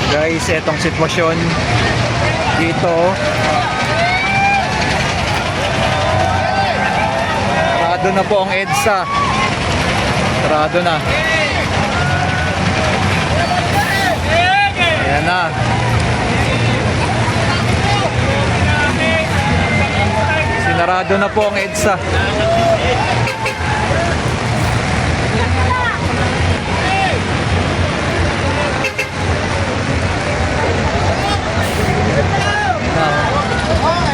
Guys, etong sitwasyon dito. Sarado na po ang EDSA. Sarado na. Ayan na. Sinarado na po ang EDSA.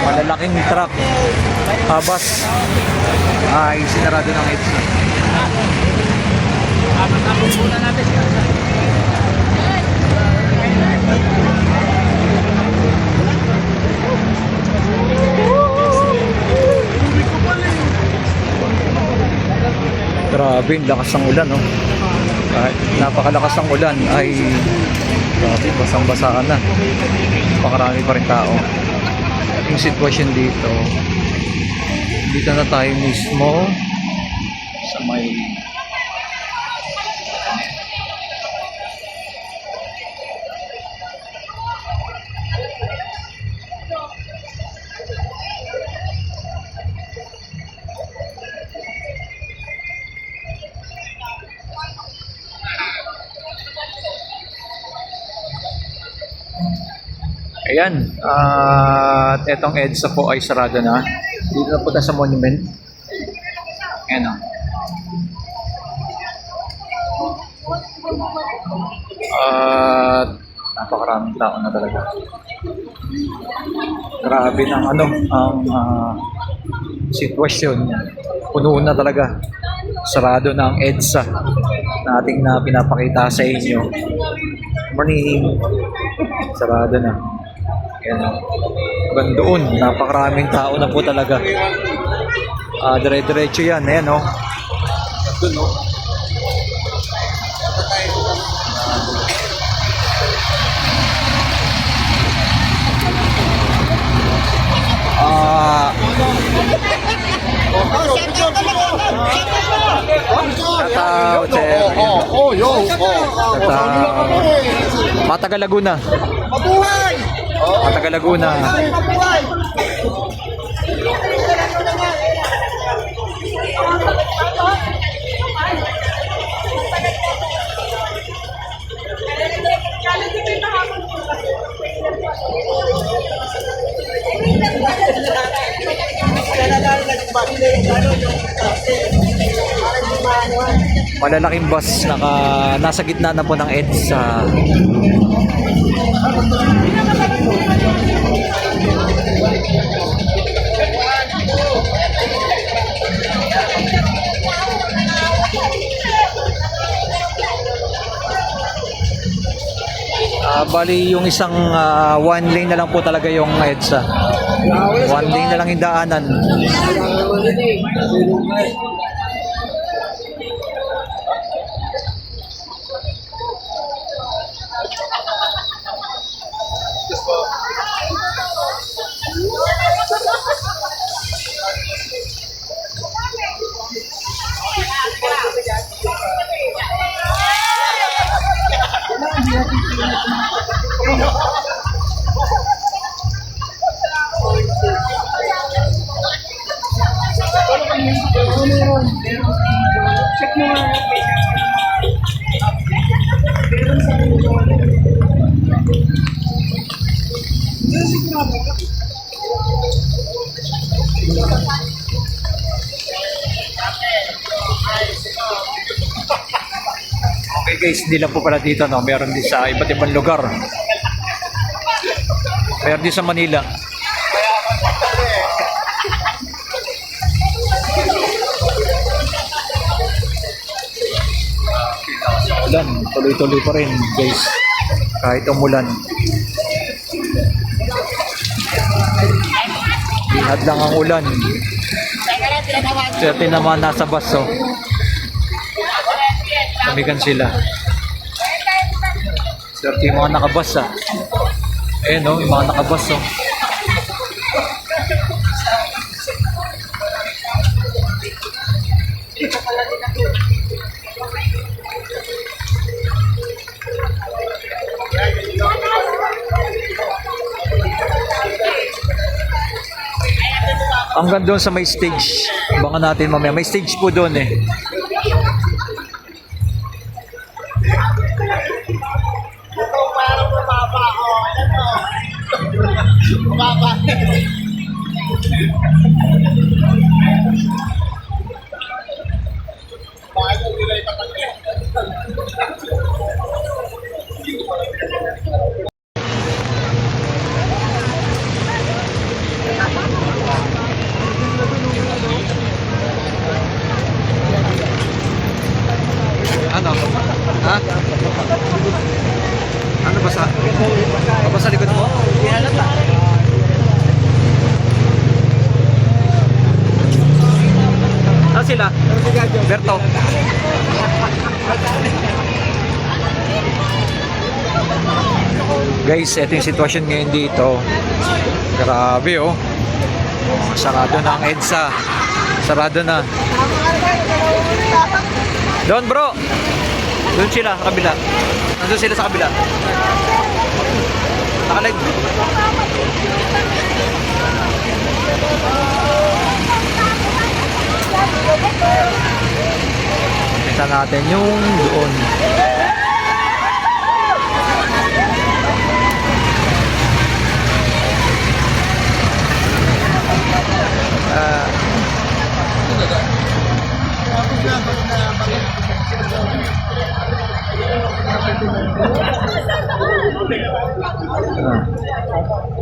Malalaking truck habas ay sinarado ng EDSA. Grabe, lakas ng ulan, no? Kahit napakalakas ng ulan ay grabe, basang-basaan na. Pakarami pa rin tao. Yung sitwasyon dito na tayo mismo sa may ayan, at etong EDSA po ay sarado na. Dito na po tayo sa monument. Ayan o. At napakaraming tao na talaga. Grabe ng ang sitwasyon. Puno na talaga. Sarado na ang EDSA na ating pinapakita sa inyo. Morning. Sarado na. Ayan. Hanggang doon, napakaraming tao na po talaga. Dire-diretso yan. Ayan o. Doon o. Matagal Laguna. Mabuhay! Matagal Laguna. Mabuhay! Malalaking bus nasa gitna na po ng EDSA. Bali yung isang one lane na lang po talaga yung EDSA. One lane na lang yung daanan. Check mo nga. Okay guys, hindi lang po pala dito, no? Meron din sa iba't ibang lugar. Meron din sa Manila. Ulan, tuloy-tuloy pa rin guys. Kahit umulan. Bihad lang ang ulan. Swerte naman nasa baso. Kamigan sila. Swerte yung mga nakabas ah. Ayan o, yung mga nakabas o. Hanggang doon sa may stage. Abangan natin mamaya. May stage po doon eh. Ito parang mababa. Oh, ano? Mababa. Bakit nila ipatagyan? Ano? Ha? Ano basa? Basa likod mo? Ah, sila? Berto. Guys, ito yung sitwasyon ngayon dito. Grabe oh. Sarado na ang EDSA. Sarado na. Doon bro. Doon sila sa kabila. Nandun sila sa kabila. Nakalag. Kita natin yung doon.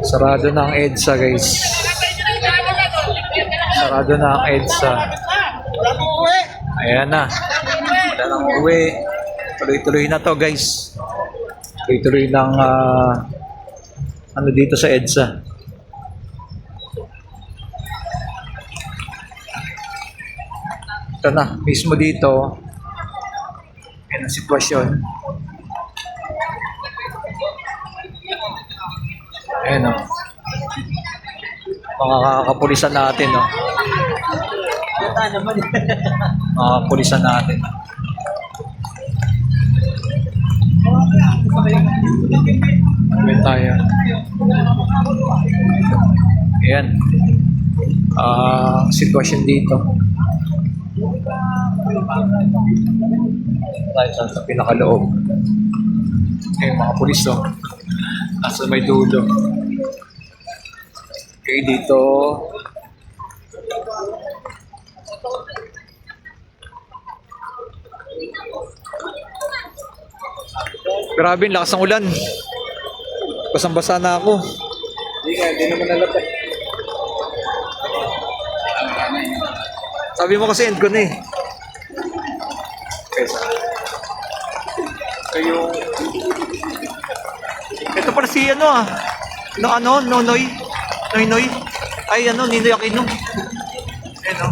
Sarado na ang EDSA guys. Sarado na ang EDSA. Wala pong uwi. Ayan na. Wala nang uwi. Tuloy-tuloy na to guys. Tuloy-tuloy ng ano dito sa EDSA. Ito na. Mismo dito. Ayan ang sitwasyon. Ayan o. Mga kakapulisan natin o. Mga kapulisan natin. Ayan tayo. Ayan. Sitwasyon dito. Tayo sa pinakaloob. Ayan mga pulis o. Nasa may dulo. Okay, dito. Grabe, lakas ng ulan. Basang-basa na ako. Hindi naman nalapit. Sabi mo kasi end ko na eh. Okay, kayo. Ito pala si ano ah. Nonoy. Noy. Ay ano, Ninoy Aquino. Ano?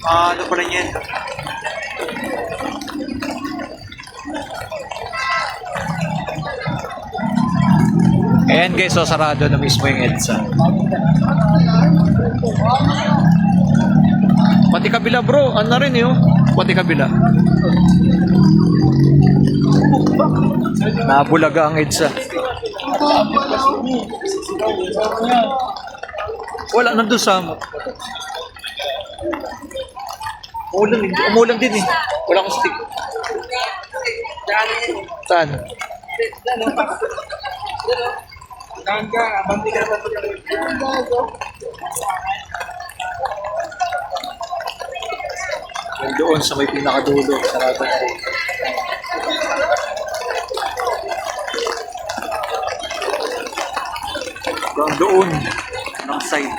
Ano pala niyan? Ayan guys, so sarado na mismo yung EDSA. Pati kabila bro, ano na rin yun? Pati kabila. Nabulaga ang EDSA. Wala, nandun sa umulan din eh. Wala akong stick. Saan? Doon sa may pinakadulo. Sarado na rin. Doon ng side.